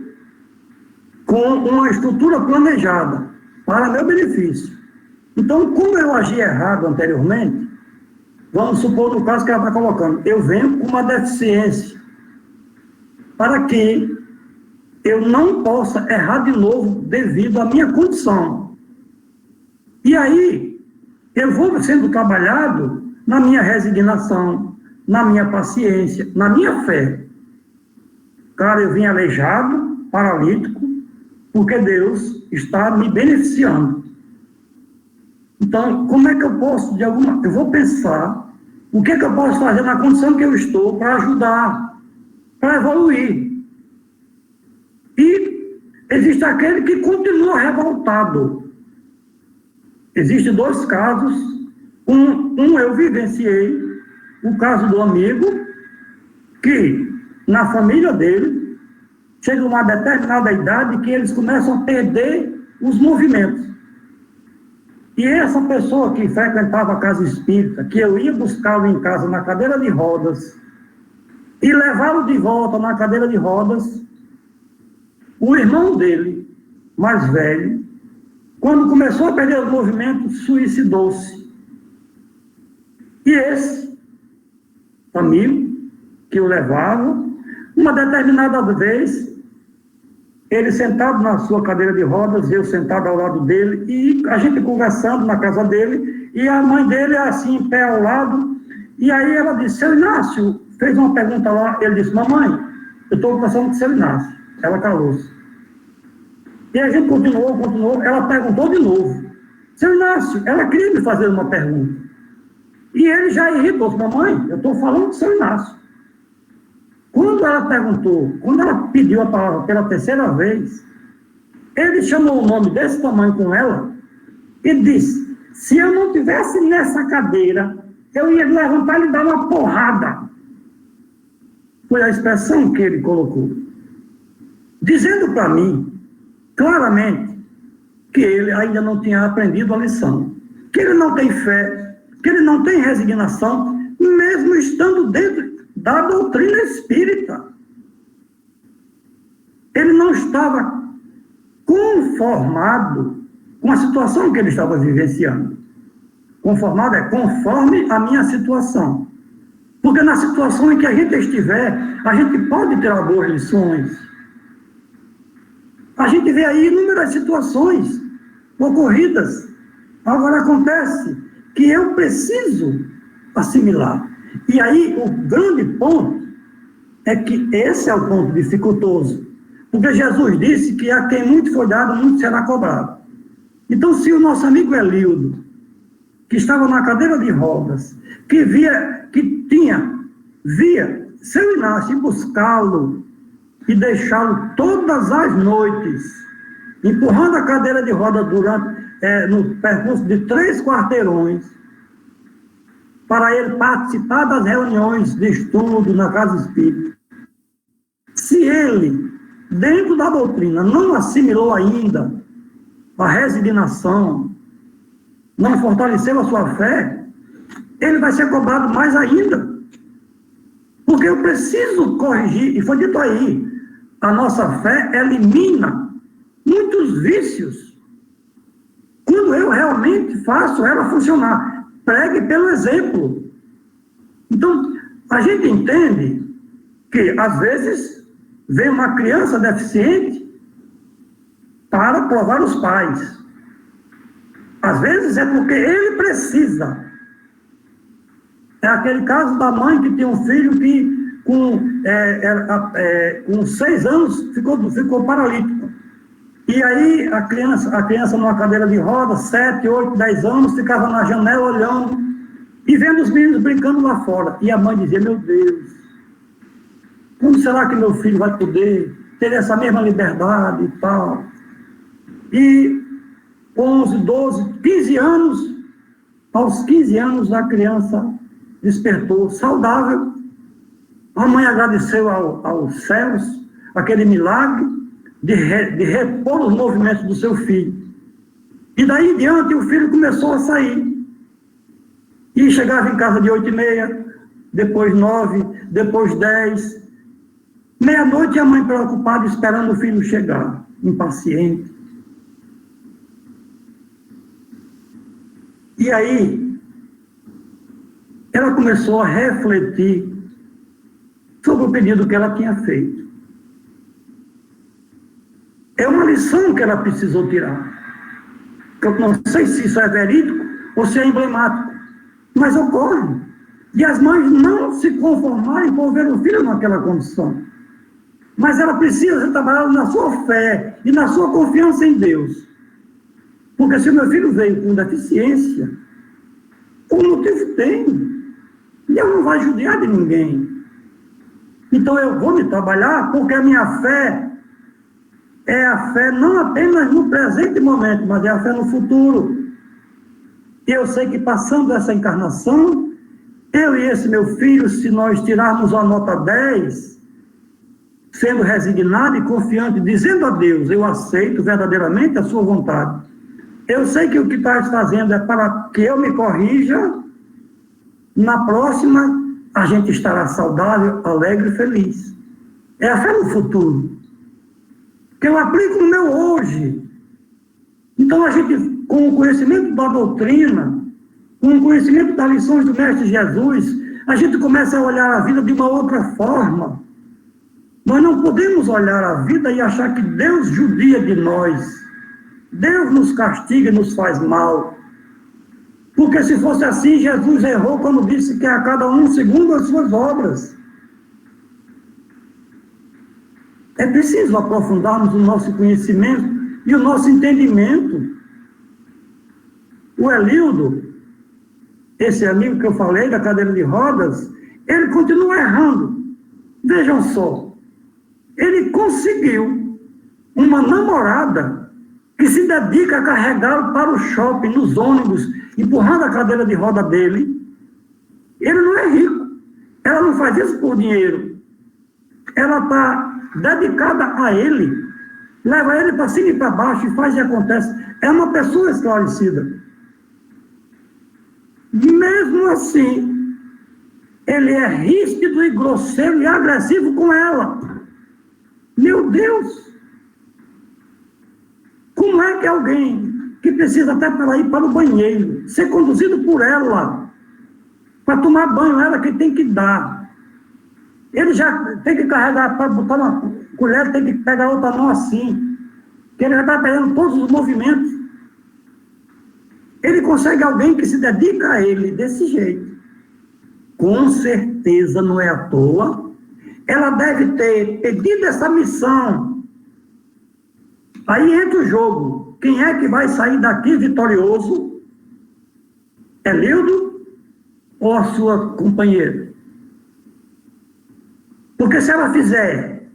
com uma estrutura planejada para meu benefício. Então, como eu agi errado anteriormente, vamos supor no caso que ela está colocando, eu venho com uma deficiência para que eu não possa errar de novo devido à minha condição. E aí, eu vou sendo trabalhado na minha resignação, na minha paciência, na minha fé. Cara, eu vim aleijado, paralítico, porque Deus está me beneficiando. Então, como é que eu posso, eu vou pensar, o que é que eu posso fazer na condição que eu estou para ajudar, para evoluir. E existe aquele que continua revoltado. Existem dois casos. Um eu vivenciei, o caso do amigo, que na família dele, chega uma determinada idade que eles começam a perder os movimentos. E essa pessoa que frequentava a casa espírita, que eu ia buscá-lo em casa na cadeira de rodas e levá-lo de volta na cadeira de rodas, o irmão dele, mais velho, quando começou a perder os movimentos, suicidou-se. E esse amigo que o levava, uma determinada vez, ele sentado na sua cadeira de rodas, eu sentado ao lado dele, e a gente conversando na casa dele, e a mãe dele assim, em pé ao lado, e aí ela disse, seu Inácio, fez uma pergunta lá, ele disse, mamãe, eu estou conversando com o seu Inácio. Ela calou-se. E a gente continuou, ela perguntou de novo, seu Inácio, ela queria me fazer uma pergunta. E ele já irritou, mamãe, eu estou falando do seu Inácio. Quando ela pediu a palavra pela terceira vez, ele chamou um nome desse tamanho com ela e disse, se eu não estivesse nessa cadeira, eu ia levantar e lhe dar uma porrada. Foi a expressão que ele colocou. Dizendo para mim, claramente, que ele ainda não tinha aprendido a lição. Que ele não tem fé, que ele não tem resignação, mesmo estando dentro da doutrina espírita. Ele não estava conformado com a situação que ele estava vivenciando. Conformado é conforme a minha situação. Porque na situação em que a gente estiver, a gente pode ter boas lições. A gente vê aí inúmeras situações ocorridas. Agora acontece que eu preciso assimilar. E aí o grande ponto é que esse é o ponto dificultoso. Porque Jesus disse que a quem muito foi dado, muito será cobrado. Então, se o nosso amigo Elildo, que estava na cadeira de rodas, que via seu Inácio ir buscá-lo e deixá-lo todas as noites, empurrando a cadeira de rodas no percurso de 3 quarteirões, para ele participar das reuniões de estudo na casa espírita. Se ele, dentro da doutrina, não assimilou ainda a resignação, não fortaleceu a sua fé, ele vai ser cobrado mais ainda. Porque eu preciso corrigir, e foi dito aí, a nossa fé elimina muitos vícios. Quando eu realmente faço ela funcionar, pregue pelo exemplo. Então, a gente entende que, às vezes, vem uma criança deficiente para provar os pais. Às vezes é porque ele precisa. É aquele caso da mãe que tem um filho que com 6 anos ficou paralítico. E aí a criança numa cadeira de rodas, 7, 8, 10 anos, ficava na janela olhando e vendo os meninos brincando lá fora. E a mãe dizia, meu Deus, como será que meu filho vai poder ter essa mesma liberdade e tal? E 11, 12, 15 anos, aos 15 anos a criança despertou saudável. A mãe agradeceu aos céus aquele milagre de repor os movimentos do seu filho. E daí em diante o filho começou a sair. E chegava em casa de 8h30, depois 9, depois 10. Meia-noite a mãe preocupada esperando o filho chegar, impaciente. E aí ela começou a refletir sobre o pedido que ela tinha feito. É uma lição que ela precisou tirar. Eu não sei se isso é verídico ou se é emblemático, mas ocorre. E as mães não se conformarem por ver o filho naquela condição. Mas ela precisa trabalhar na sua fé e na sua confiança em Deus. Porque se o meu filho veio com deficiência, o motivo tem. Deus não vai judiar de ninguém. Então eu vou me trabalhar porque a minha fé é a fé não apenas no presente momento, mas é a fé no futuro. E eu sei que passando essa encarnação, eu e esse meu filho, se nós tirarmos a nota 10, sendo resignado e confiante, dizendo a Deus, eu aceito verdadeiramente a sua vontade. Eu sei que o que está fazendo é para que eu me corrija, na próxima a gente estará saudável, alegre e feliz. É a fé no futuro, que eu aplico no meu hoje. Então a gente, com o conhecimento da doutrina, com o conhecimento das lições do Mestre Jesus, a gente começa a olhar a vida de uma outra forma. Nós não podemos olhar a vida e achar que Deus judia de nós. Deus nos castiga e nos faz mal. Porque se fosse assim, Jesus errou quando disse que a cada um segundo as suas obras. É preciso aprofundarmos o nosso conhecimento e o nosso entendimento. O Elildo, esse amigo que eu falei da cadeira de rodas, ele continua errando. Vejam só, ele conseguiu uma namorada que se dedica a carregá-lo para o shopping, nos ônibus, empurrando a cadeira de roda dele. Ele não é rico. Ela não faz isso por dinheiro. Ela está dedicada a ele. Leva ele para cima e para baixo e faz e acontece. É uma pessoa esclarecida. Mesmo assim, ele é ríspido e grosseiro e agressivo com ela. Meu Deus! Como é que alguém que precisa até para ir para o banheiro, ser conduzido por ela, para tomar banho, ela que tem que dar. Ele já tem que carregar, para botar uma colher, tem que pegar outra mão assim, que ele já está pegando todos os movimentos. Ele consegue alguém que se dedica a ele desse jeito. Com certeza não é à toa. Ela deve ter pedido essa missão. Aí entra o jogo. Quem é que vai sair daqui vitorioso? É Lildo ou a sua companheira? Porque se ela fizer,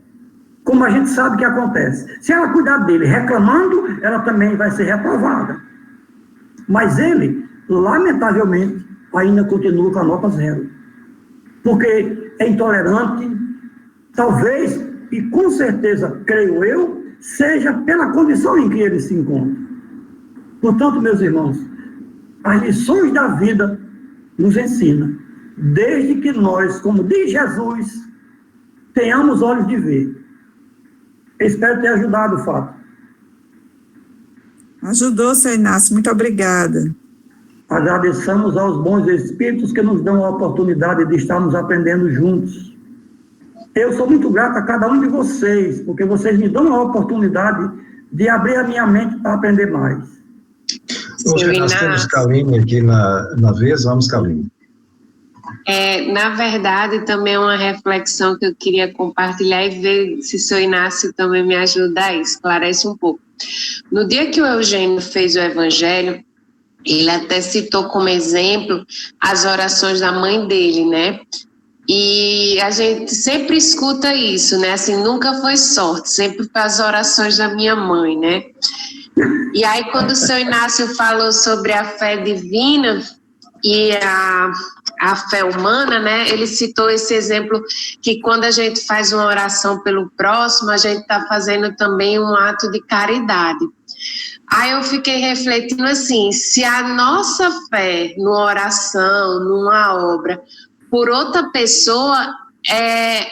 como a gente sabe que acontece, se ela cuidar dele reclamando, ela também vai ser reprovada. Mas ele, lamentavelmente, ainda continua com a nota 0. Porque é intolerante, talvez, e com certeza, creio eu, seja pela condição em que ele se encontra. Portanto, meus irmãos, as lições da vida nos ensinam, desde que nós, como diz Jesus, tenhamos olhos de ver. Espero ter ajudado, Fábio. Ajudou, Sr. Inácio, muito obrigada. Agradecemos aos bons espíritos que nos dão a oportunidade de estarmos aprendendo juntos. Eu sou muito grato a cada um de vocês, porque vocês me dão a oportunidade de abrir a minha mente para aprender mais. Hoje nós temos Kaline aqui na vez, vamos, Kaline. Na verdade, também é uma reflexão que eu queria compartilhar e ver se o Sr. Inácio também me ajuda a esclarece um pouco. No dia que o Eugênio fez o evangelho, ele até citou como exemplo as orações da mãe dele, né? E a gente sempre escuta isso, né? Assim, nunca foi sorte, sempre foi as orações da minha mãe, né? E aí, quando o seu Inácio falou sobre a fé divina e a fé humana, né? Ele citou esse exemplo que quando a gente faz uma oração pelo próximo, a gente está fazendo também um ato de caridade. Aí eu fiquei refletindo assim, se a nossa fé numa oração, numa obra, por outra pessoa,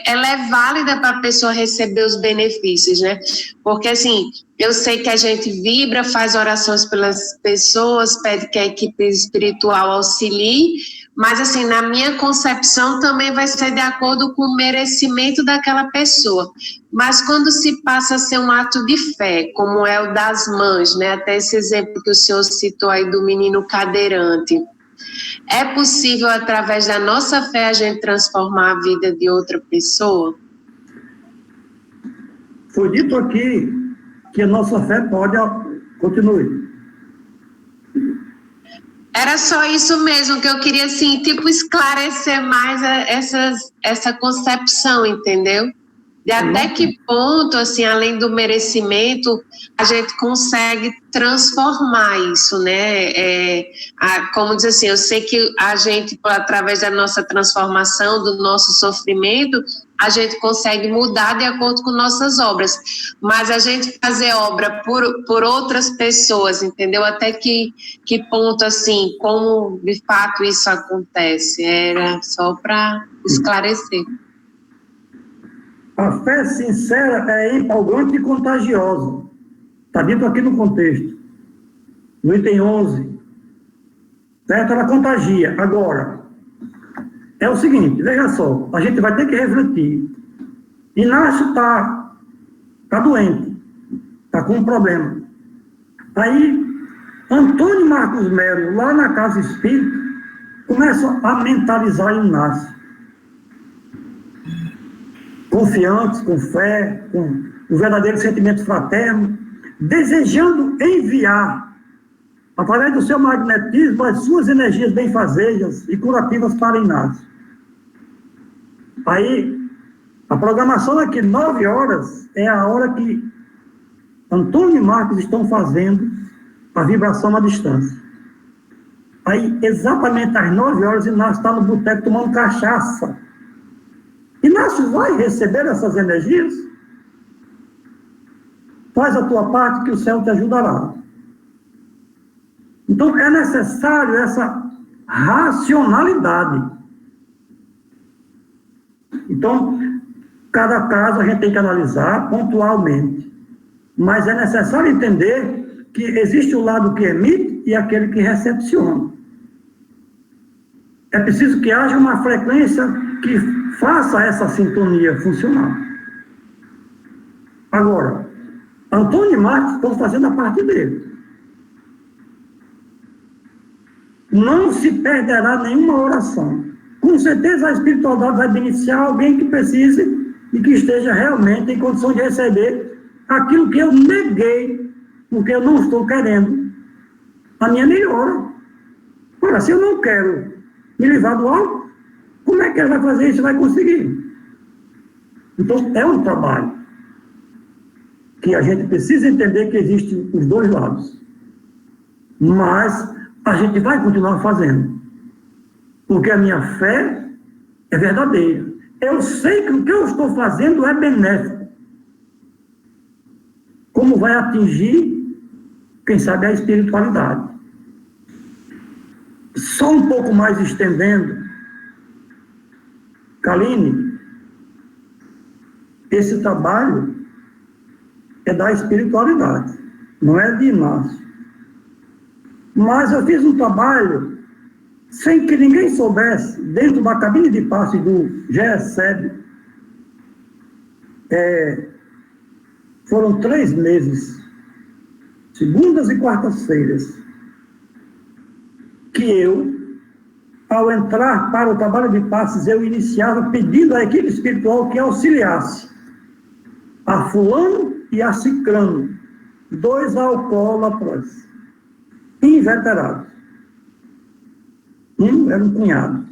ela é válida para a pessoa receber os benefícios, né? Porque assim, eu sei que a gente vibra, faz orações pelas pessoas, pede que a equipe espiritual auxilie, mas assim, na minha concepção também vai ser de acordo com o merecimento daquela pessoa. Mas quando se passa a ser um ato de fé, como é o das mães, né? Até esse exemplo que o senhor citou aí do menino cadeirante, é possível, através da nossa fé, a gente transformar a vida de outra pessoa? Foi dito aqui que a nossa fé pode... Continue. Era só isso mesmo que eu queria, assim, tipo, esclarecer mais essa concepção, entendeu? De até que ponto, assim, além do merecimento, a gente consegue transformar isso, né? Como dizer assim, eu sei que a gente, através da nossa transformação, do nosso sofrimento, a gente consegue mudar de acordo com nossas obras. Mas a gente fazer obra por outras pessoas, entendeu? Até que ponto, assim, como de fato isso acontece? Era só para esclarecer. A fé sincera é empolgante e contagiosa. Está dito aqui no contexto. No item 11. Certo? Ela contagia. Agora, é o seguinte, veja só, a gente vai ter que refletir. Inácio está doente, está com um problema. Aí, Antônio Marcos Melo, lá na Casa Espírita, começa a mentalizar Inácio. Confiantes, com fé, com o verdadeiro sentimento fraterno, desejando enviar, através do seu magnetismo, as suas energias benfazejas e curativas para Inácio. Aí, a programação aqui, 9 horas, é a hora que Antônio e Marcos estão fazendo a vibração à distância. Aí, exatamente às 9 horas, Inácio está no boteco tomando cachaça. Inácio vai receber essas energias? Faz a tua parte que o céu te ajudará. Então, é necessário essa racionalidade. Então, cada caso a gente tem que analisar pontualmente. Mas é necessário entender que existe o lado que emite e aquele que recepciona. É preciso que haja uma frequência que faça essa sintonia funcionar. Agora, Antônio e Marcos estão fazendo a parte dele. Não se perderá nenhuma oração. Com certeza a espiritualidade vai beneficiar alguém que precise e que esteja realmente em condição de receber aquilo que eu neguei, porque eu não estou querendo. A minha melhora. Ora, se eu não quero me livrar do álcool, como é que ele vai fazer isso e vai conseguir? Então, é um trabalho que a gente precisa entender que existem os dois lados. Mas a gente vai continuar fazendo. Porque a minha fé é verdadeira. Eu sei que o que eu estou fazendo é benéfico. Como vai atingir, quem sabe, a espiritualidade. Só um pouco mais estendendo, Kaline, esse trabalho é da espiritualidade, não é de Inácio. Mas eu fiz um trabalho sem que ninguém soubesse, dentro da cabine de passe do GESEB. Foram 3 meses, segundas e quartas-feiras, que eu, ao entrar para o trabalho de passes, eu iniciava pedindo à equipe espiritual que auxiliasse a fulano e a ciclano 2 alcoólatras, inveterados. Um era um cunhado,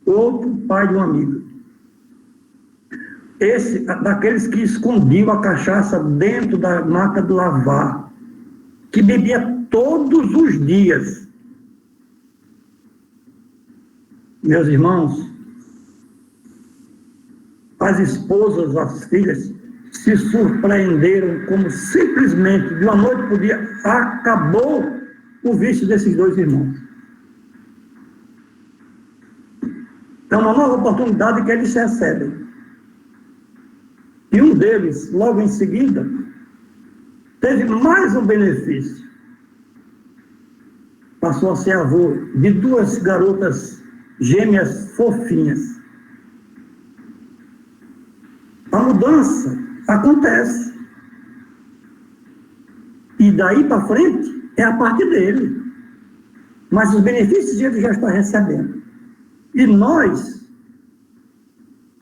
outro pai de um amigo. Esse, daqueles que escondiam a cachaça dentro da máquina de lavar, que bebia todos os dias. Meus irmãos, as esposas, as filhas, se surpreenderam como simplesmente, de uma noite para o dia, acabou o vício desses 2 irmãos. É uma nova oportunidade que eles recebem. E um deles, logo em seguida, teve mais um benefício. Passou a ser avô de 2 garotas gêmeas fofinhas. A mudança acontece. E daí para frente é a parte dele. Mas os benefícios ele já está recebendo. E nós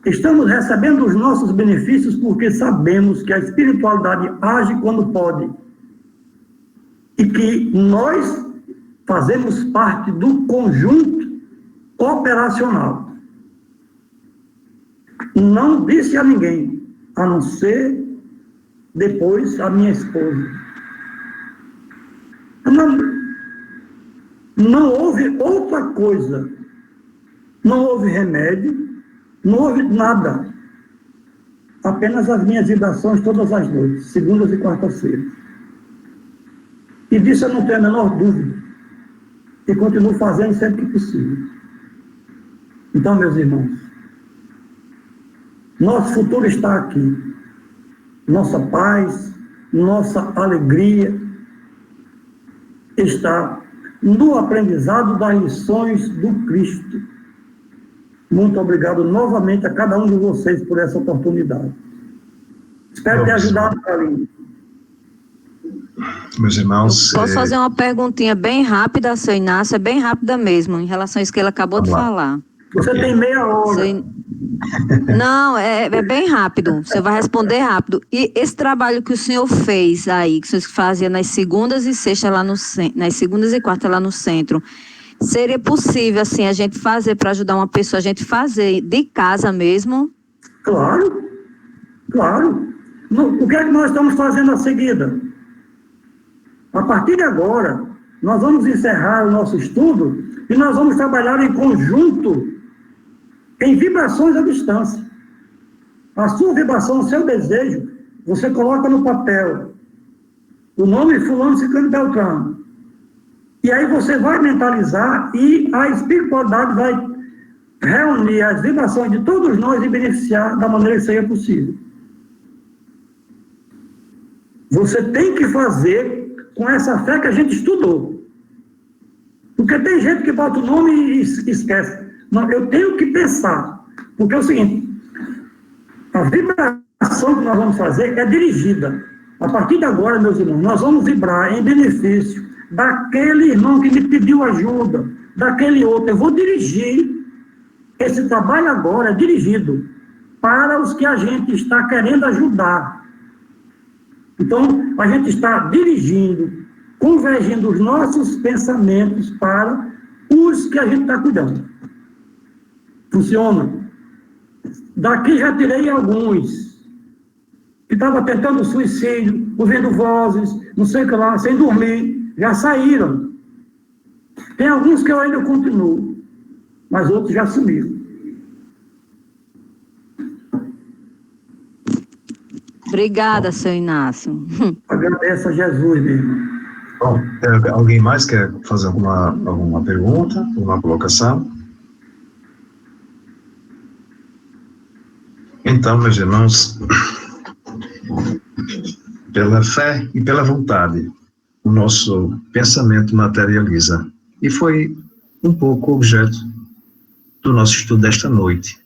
estamos recebendo os nossos benefícios porque sabemos que a espiritualidade age quando pode. E que nós fazemos parte do conjunto operacional. Não disse a ninguém, a não ser depois a minha esposa. Não houve outra coisa. Não houve remédio, não houve nada. Apenas as minhas vibrações todas as noites, segundas e quartas-feiras. E disso eu não tenho a menor dúvida. E continuo fazendo sempre que possível. Então, meus irmãos, nosso futuro está aqui. Nossa paz, nossa alegria está no aprendizado das lições do Cristo. Muito obrigado novamente a cada um de vocês por essa oportunidade. Espero ter ajudado, Carlinhos. Meus irmãos... Posso fazer uma perguntinha bem rápida, seu Inácio? É bem rápida mesmo, em relação a isso que ele acabou de falar. Você tem meia hora. Não, é bem rápido. Você vai responder rápido. E esse trabalho que o senhor fez aí, que o senhor fazia nas segundas e sextas lá no centro, nas segundas e quartas lá no centro, seria possível, assim, a gente fazer para ajudar uma pessoa, a gente fazer de casa mesmo? Claro, claro. O que é que nós estamos fazendo a seguida? A partir de agora, nós vamos encerrar o nosso estudo e nós vamos trabalhar em conjunto, em vibrações à distância. A sua vibração, o seu desejo, você coloca no papel o nome fulano, ciclano, beltrano. E aí você vai mentalizar e a espiritualidade vai reunir as vibrações de todos nós e beneficiar da maneira que seja possível. Você tem que fazer com essa fé que a gente estudou. Porque tem gente que bota o nome e esquece. Não, eu tenho que pensar. Porque é o seguinte, a vibração que nós vamos fazer é dirigida. A partir de agora, meus irmãos, nós vamos vibrar em benefício daquele irmão que me pediu ajuda, daquele outro. Eu vou dirigir. Esse trabalho agora é dirigido para os que a gente está querendo ajudar. Então, a gente está dirigindo, convergindo os nossos pensamentos para os que a gente está cuidando. Funciona. Daqui já tirei alguns que estavam tentando suicídio, ouvindo vozes, não sei o que lá, sem dormir, já saíram. Tem alguns que eu ainda continuo, mas outros já sumiram. Obrigada, seu Inácio. Agradeço a Jesus, meu irmão. Bom, alguém mais quer fazer alguma pergunta, alguma colocação? Então, meus irmãos, pela fé e pela vontade, o nosso pensamento materializa. E foi um pouco objeto do nosso estudo desta noite.